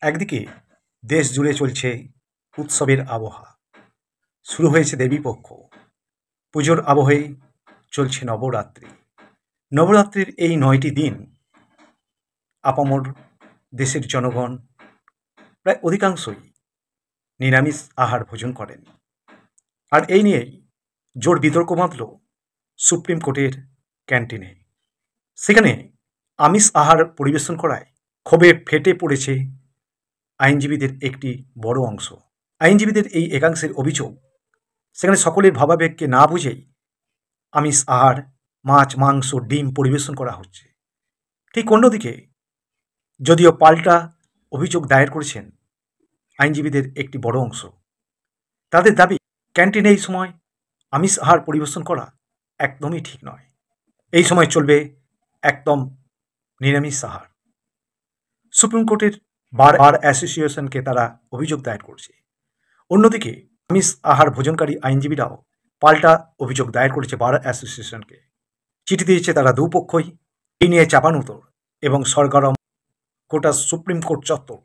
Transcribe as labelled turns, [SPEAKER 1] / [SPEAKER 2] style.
[SPEAKER 1] একদিকে দেশ জুড়ে চলছে উৎসবের আবহা, শুরু হয়েছে দেবীপক্ষ, পুজোর আবহে চলছে নবরাত্রি। নবরাত্রির এই ৯টি দিন আপামর দেশের জনগণ প্রায় অধিকাংশই নিরামিষ আহার ভোজন করেন। আর এই নিয়েই জোর বিতর্ক বাঁধল সুপ্রিম কোর্টের ক্যান্টিনে। সেখানে আমিষ আহার পরিবেশন করায় ক্ষোভে ফেটে পড়েছে আইনজীবীদের একটি বড় অংশ। আইনজীবীদের এই একাংশের অভিযোগ, সেখানে সকলের ভাবাবেগকে না বুঝেই আমিষ আহার, মাছ, মাংস, ডিম পরিবেশন করা হচ্ছে। ঠিক অন্যদিকে যদিও পাল্টা অভিযোগ দায়ের করেছেন আইনজীবীদের একটি বড় অংশ। তাদের দাবি, ক্যান্টিনে এই সময় আমিষ আহার পরিবেশন করা একদমই ঠিক নয়। এই সময় চলবে একদম নিরামিষ আহার। সুপ্রিম কোর্টের বার অ্যাসোসিয়েশনকে তারা অভিযোগ দায়ের করছে। অন্যদিকে আমিষ আহার ভোজনকারী আইনজীবীরাও পাল্টা অভিযোগ দায়ের করেছে বার অ্যাসোসিয়েশনকে। চিঠি দিয়েছে তারা দুপক্ষই। এই নিয়ে চাপানুতর এবং সরগরম গোটা সুপ্রিম কোর্ট চত্বর।